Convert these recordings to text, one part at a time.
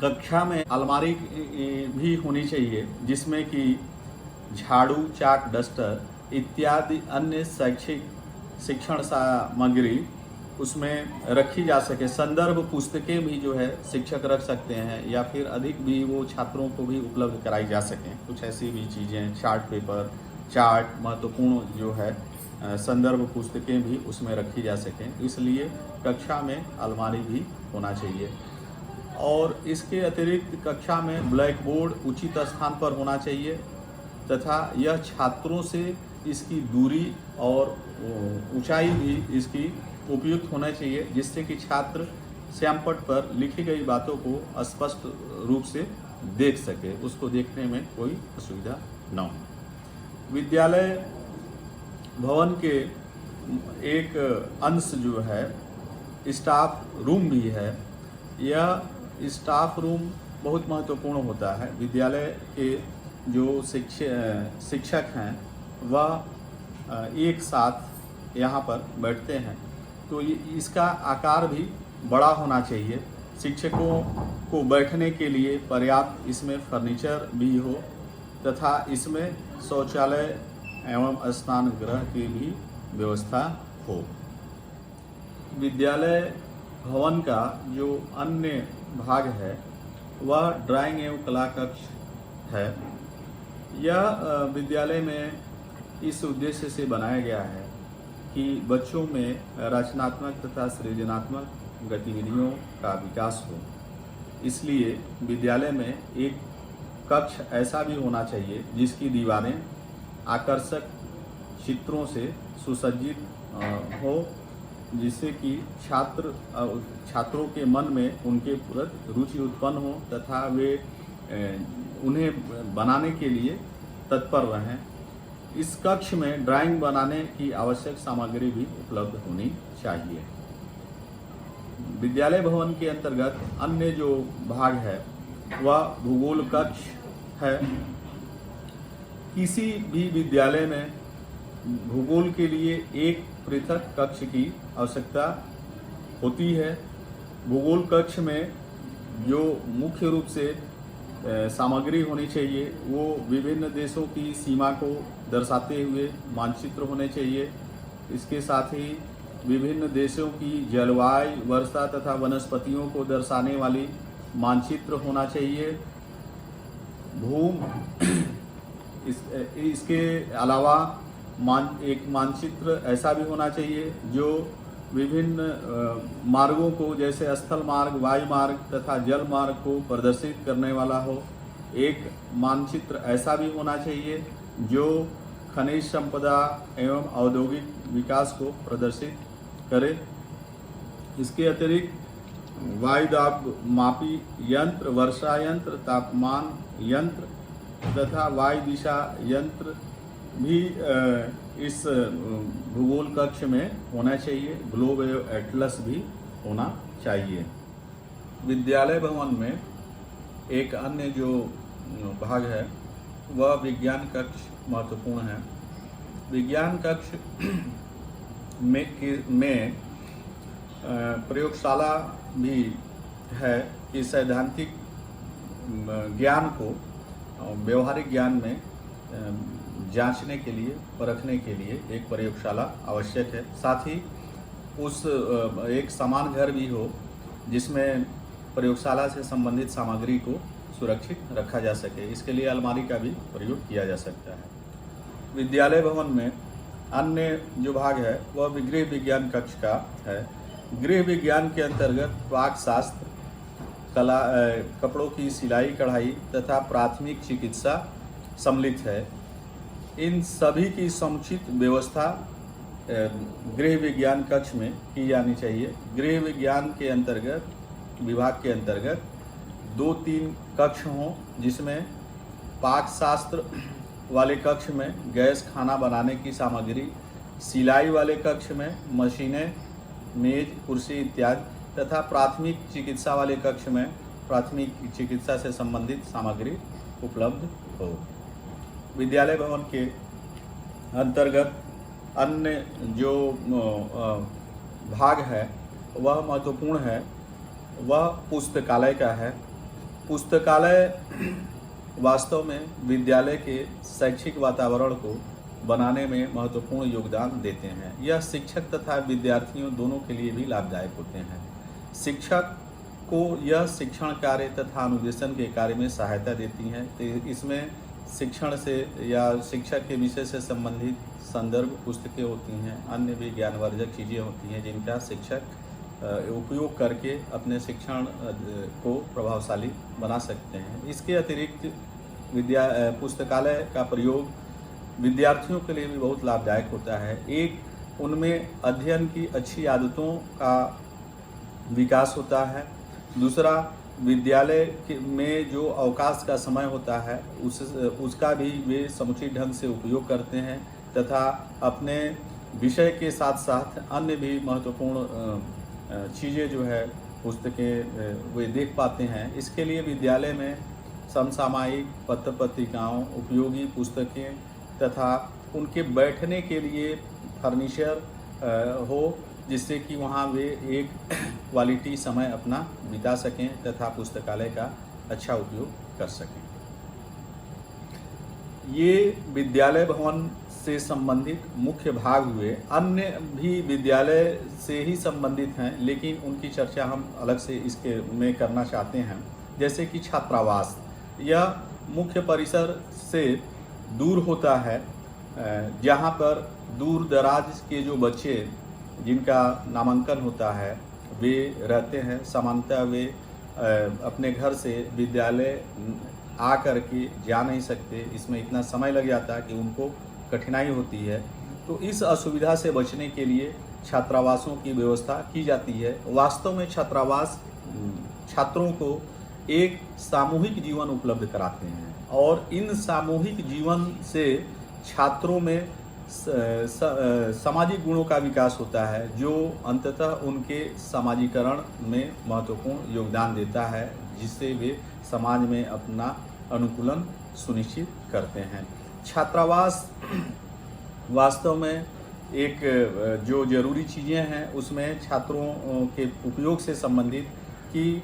कक्षा में अलमारी भी होनी चाहिए जिसमें कि झाड़ू, चाक, डस्टर इत्यादि अन्य शिक्षण सामग्री उसमें रखी जा सके। संदर्भ पुस्तकें भी जो है शिक्षक रख सकते हैं या फिर अधिक भी वो छात्रों को भी उपलब्ध कराई जा सकें। कुछ ऐसी भी चीज़ें, चार्ट पेपर, चार्ट महत्वपूर्ण जो है संदर्भ पुस्तकें भी उसमें रखी जा सकें, इसलिए कक्षा में अलमारी भी होना चाहिए। और इसके अतिरिक्त कक्षा में ब्लैक बोर्ड उचित स्थान पर होना चाहिए तथा यह छात्रों से इसकी दूरी और ऊंचाई भी इसकी उपयुक्त होना चाहिए, जिससे कि छात्र श्यामपट्ट पर लिखी गई बातों को स्पष्ट रूप से देख सके, उसको देखने में कोई असुविधा न हो। विद्यालय भवन के एक अंश जो है स्टाफ रूम भी है। यह स्टाफ रूम बहुत महत्वपूर्ण होता है। विद्यालय के जो शिक्षक हैं वह एक साथ यहाँ पर बैठते हैं, तो इसका आकार भी बड़ा होना चाहिए। शिक्षकों को बैठने के लिए पर्याप्त इसमें फर्नीचर भी हो तथा इसमें शौचालय एवं स्नान गृह की भी व्यवस्था हो। विद्यालय भवन का जो अन्य भाग है वह ड्राइंग एवं कला कक्ष है। यह विद्यालय में इस उद्देश्य से बनाया गया है कि बच्चों में रचनात्मक तथा सृजनात्मक गतिविधियों का विकास हो। इसलिए विद्यालय में एक कक्ष ऐसा भी होना चाहिए जिसकी दीवारें आकर्षक चित्रों से सुसज्जित हो, जिससे कि छात्रों के मन में उनके प्रति रुचि उत्पन्न हो तथा वे उन्हें बनाने के लिए तत्पर रहें। इस कक्ष में ड्राइंग बनाने की आवश्यक सामग्री भी उपलब्ध होनी चाहिए। विद्यालय भवन के अंतर्गत अन्य जो भाग है वह भूगोल कक्ष है। किसी भी विद्यालय में भूगोल के लिए एक पृथक कक्ष की आवश्यकता होती है। भूगोल कक्ष में जो मुख्य रूप से सामग्री होनी चाहिए वो विभिन्न देशों की सीमा को दर्शाते हुए मानचित्र होने चाहिए। इसके साथ ही विभिन्न देशों की जलवायु, वर्षा तथा वनस्पतियों को दर्शाने वाली मानचित्र होना चाहिए। इसके अलावा एक मानचित्र ऐसा भी होना चाहिए जो विभिन्न मार्गों को, जैसे स्थल मार्ग, वायु मार्ग तथा जल मार्ग को प्रदर्शित करने वाला हो। एक मानचित्र ऐसा भी होना चाहिए जो खनिज संपदा एवं औद्योगिक विकास को प्रदर्शित करे। इसके अतिरिक्त वायुदाब मापी यंत्र, वर्षा यंत्र, तापमान यंत्र तथा वायु दिशा यंत्र भी इस भूगोल कक्ष में होना चाहिए। ग्लोब एवं एटलस भी होना चाहिए। विद्यालय भवन में एक अन्य जो भाग है वह विज्ञान कक्ष महत्वपूर्ण है। विज्ञान कक्ष में प्रयोगशाला भी है कि सैद्धांतिक ज्ञान को व्यवहारिक ज्ञान में जांचने के लिए, परखने के लिए एक प्रयोगशाला आवश्यक है। साथ ही उस एक सामान घर भी हो जिसमें प्रयोगशाला से संबंधित सामग्री को सुरक्षित रखा जा सके। इसके लिए अलमारी का भी प्रयोग किया जा सकता है। विद्यालय भवन में अन्य जो भाग है वह गृह विज्ञान कक्ष का है। गृह विज्ञान के अंतर्गत पाक शास्त्र, कला, कपड़ों की सिलाई कढ़ाई तथा प्राथमिक चिकित्सा सम्मिलित है। इन सभी की समुचित व्यवस्था गृह विज्ञान कक्ष में की जानी चाहिए। गृह विज्ञान के अंतर्गत, विभाग के अंतर्गत 2-3 कक्ष हों, जिसमें पाक शास्त्र वाले कक्ष में गैस खाना बनाने की सामग्री, सिलाई वाले कक्ष में मशीनें, मेज, कुर्सी इत्यादि तथा प्राथमिक चिकित्सा वाले कक्ष में प्राथमिक चिकित्सा से संबंधित सामग्री उपलब्ध हो। विद्यालय भवन के अंतर्गत अन्य जो भाग है वह महत्वपूर्ण है, वह पुस्तकालय का है। पुस्तकालय वास्तव में विद्यालय के शैक्षिक वातावरण को बनाने में महत्वपूर्ण योगदान देते हैं। यह शिक्षक तथा विद्यार्थियों दोनों के लिए भी लाभदायक होते हैं। शिक्षक को यह शिक्षण कार्य तथा अनुदेशन के कार्य में सहायता देती हैं। तो इसमें शिक्षण से या शिक्षक के विषय से संबंधित संदर्भ पुस्तकें होती हैं, अन्य भी ज्ञानवर्धक चीज़ें होती हैं जिनका शिक्षक उपयोग करके अपने शिक्षण को प्रभावशाली बना सकते हैं। इसके अतिरिक्त पुस्तकालय का प्रयोग विद्यार्थियों के लिए भी बहुत लाभदायक होता है। एक, उनमें अध्ययन की अच्छी आदतों का विकास होता है। दूसरा, विद्यालय में जो अवकाश का समय होता है उसका भी वे समुचित ढंग से उपयोग करते हैं तथा अपने विषय के साथ साथ अन्य भी महत्वपूर्ण चीज़ें जो है पुस्तकें वे देख पाते हैं। इसके लिए विद्यालय में समसामयिक पत्र पत्रिकाओं, उपयोगी पुस्तकें तथा उनके बैठने के लिए फर्नीचर हो, जिससे कि वहाँ वे एक क्वालिटी समय अपना बिता सकें तथा पुस्तकालय का अच्छा उपयोग कर सकें। ये विद्यालय भवन से संबंधित मुख्य भाग हुए। अन्य भी विद्यालय से ही संबंधित हैं, लेकिन उनकी चर्चा हम अलग से इसके में करना चाहते हैं। जैसे कि छात्रावास, यह मुख्य परिसर से दूर होता है, जहाँ पर दूर दराज के जो बच्चे जिनका नामांकन होता है वे रहते हैं। सामान्यतः वे अपने घर से विद्यालय आ कर के जा नहीं सकते, इसमें इतना समय लग जाता है कि उनको कठिनाई होती है। तो इस असुविधा से बचने के लिए छात्रावासों की व्यवस्था की जाती है। वास्तव में छात्रावास छात्रों को एक सामूहिक जीवन उपलब्ध कराते हैं और इन सामूहिक जीवन से छात्रों में सामाजिक गुणों का विकास होता है, जो अंततः उनके समाजीकरण में महत्वपूर्ण योगदान देता है, जिससे वे समाज में अपना अनुकूलन सुनिश्चित करते हैं। छात्रावास वास्तव में एक जो जरूरी चीज़ें हैं उसमें छात्रों के उपयोग से संबंधित कि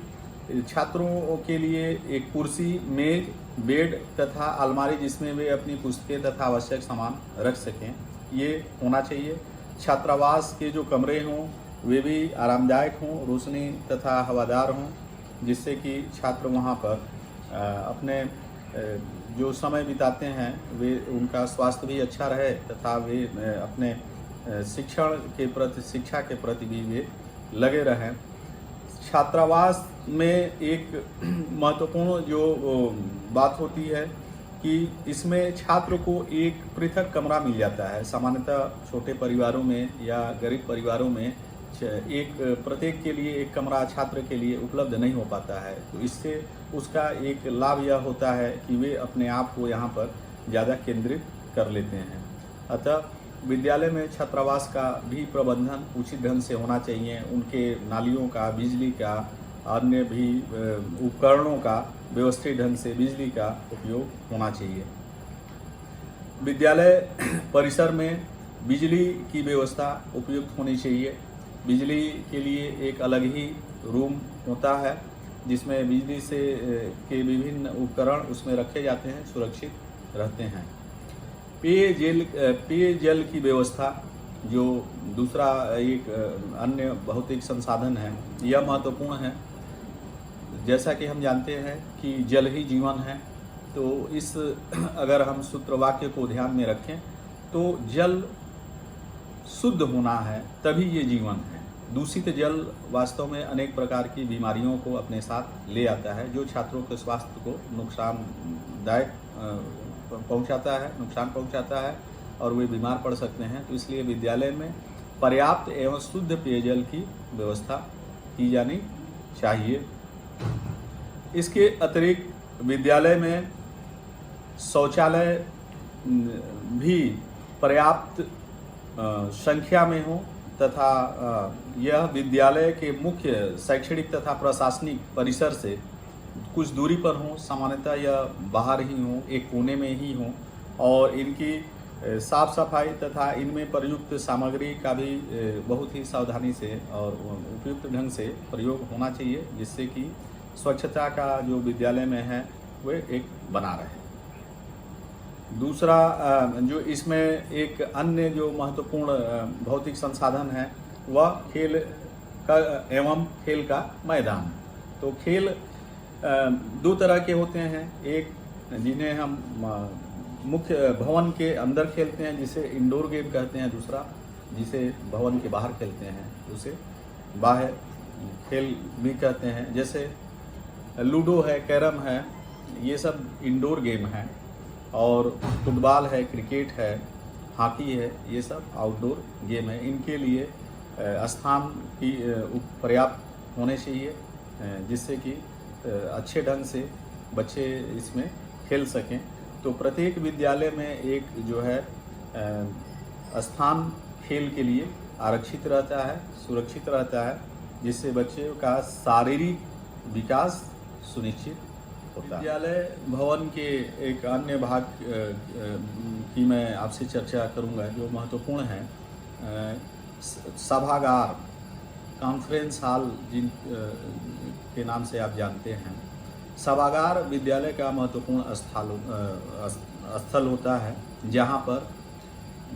छात्रों के लिए एक कुर्सी, मेज, बेड तथा अलमारी जिसमें वे अपनी पुस्तकें तथा आवश्यक सामान रख सकें, ये होना चाहिए। छात्रावास के जो कमरे हों वे भी आरामदायक हों, रोशनी तथा हवादार हों, जिससे कि छात्र वहाँ पर अपने जो समय बिताते हैं वे उनका स्वास्थ्य भी अच्छा रहे तथा वे अपने शिक्षा के प्रति भी वे लगे रहें। छात्रावास में एक महत्वपूर्ण जो बात होती है कि इसमें छात्र को एक पृथक कमरा मिल जाता है। सामान्यतः छोटे परिवारों में या गरीब परिवारों में प्रत्येक के लिए एक कमरा छात्र के लिए उपलब्ध नहीं हो पाता है। तो इससे उसका एक लाभ यह होता है कि वे अपने आप को यहाँ पर ज़्यादा केंद्रित कर लेते हैं। अतः विद्यालय में छात्रावास का भी प्रबंधन उचित ढंग से होना चाहिए। उनके नालियों का, बिजली का, अन्य भी उपकरणों का व्यवस्थित ढंग से बिजली का उपयोग होना चाहिए। विद्यालय परिसर में बिजली की व्यवस्था उपयुक्त होनी चाहिए। बिजली के लिए एक अलग ही रूम होता है जिसमें बिजली से के विभिन्न उपकरण उसमें रखे जाते हैं, सुरक्षित रहते हैं। पेयजल की व्यवस्था जो दूसरा एक अन्य भौतिक संसाधन है, यह महत्वपूर्ण है। जैसा कि हम जानते हैं कि जल ही जीवन है, तो इस अगर हम सूत्र वाक्य को ध्यान में रखें तो जल शुद्ध होना है तभी ये जीवन है। दूषित जल वास्तव में अनेक प्रकार की बीमारियों को अपने साथ ले आता है, जो छात्रों के स्वास्थ्य को नुकसान पहुंचाता है और वे बीमार पड़ सकते हैं। तो इसलिए विद्यालय में पर्याप्त एवं शुद्ध पेयजल की व्यवस्था की जानी चाहिए। इसके अतिरिक्त विद्यालय में शौचालय भी पर्याप्त संख्या में हो तथा यह विद्यालय के मुख्य शैक्षणिक तथा प्रशासनिक परिसर से कुछ दूरी पर हो। सामान्यतः यह बाहर ही हो, एक कोने में ही हो और इनकी साफ सफाई तथा इनमें प्रयुक्त सामग्री का भी बहुत ही सावधानी से और उपयुक्त ढंग से प्रयोग होना चाहिए, जिससे कि स्वच्छता का जो विद्यालय में है वे एक बना रहे। दूसरा जो इसमें एक अन्य जो महत्वपूर्ण भौतिक संसाधन है वह खेल का एवं खेल का मैदान। तो खेल दो तरह के होते हैं, एक जिन्हें हम मुख्य भवन के अंदर खेलते हैं जिसे इंडोर गेम कहते हैं, दूसरा जिसे भवन के बाहर खेलते हैं उसे बाहर खेल भी कहते हैं। जैसे लूडो है, कैरम है, ये सब इंडोर गेम है, और फुटबॉल है, क्रिकेट है, हॉकी है, ये सब आउटडोर गेम है। इनके लिए स्थान की पर्याप्त होने चाहिए जिससे कि अच्छे ढंग से बच्चे इसमें खेल सकें। तो प्रत्येक विद्यालय में एक जो है स्थान खेल के लिए आरक्षित रहता है, सुरक्षित रहता है, जिससे बच्चे का शारीरिक विकास सुनिश्चित होता है। विद्यालय भवन के एक अन्य भाग की मैं आपसे चर्चा करूंगा जो महत्वपूर्ण है। सभागार, कॉन्फ्रेंस हॉल जिन के नाम से आप जानते हैं, सभागार विद्यालय का महत्वपूर्ण स्थल होता है जहाँ पर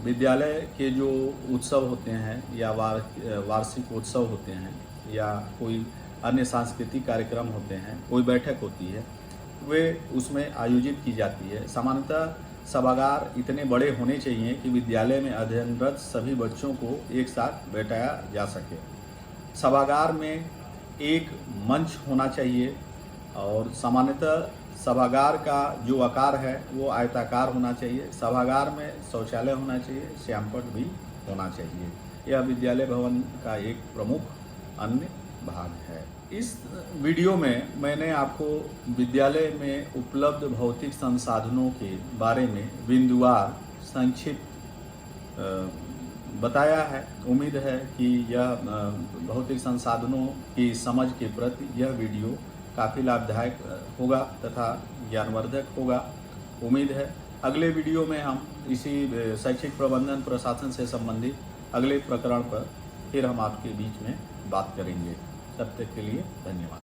विद्यालय के जो उत्सव होते हैं या वार्षिक उत्सव होते हैं या कोई अन्य सांस्कृतिक कार्यक्रम होते हैं, कोई बैठक होती है, वे उसमें आयोजित की जाती है। सामान्यतः सभागार इतने बड़े होने चाहिए कि विद्यालय में अध्ययनरत सभी बच्चों को एक साथ बैठाया जा सके। सभागार में एक मंच होना चाहिए और सामान्यतः सभागार का जो आकार है वो आयताकार होना चाहिए। सभागार में शौचालय होना चाहिए, श्यामपट भी होना चाहिए। यह विद्यालय भवन का एक प्रमुख अन्य भाग है। इस वीडियो में मैंने आपको विद्यालय में उपलब्ध भौतिक संसाधनों के बारे में बिंदुवार संक्षिप्त बताया है। उम्मीद है कि यह भौतिक संसाधनों की समझ के प्रति यह वीडियो काफ़ी लाभदायक होगा तथा ज्ञानवर्धक होगा। उम्मीद है अगले वीडियो में हम इसी शैक्षिक प्रबंधन प्रशासन से संबंधित अगले प्रकरण पर फिर हम आपके बीच में बात करेंगे। तब तक के लिए धन्यवाद।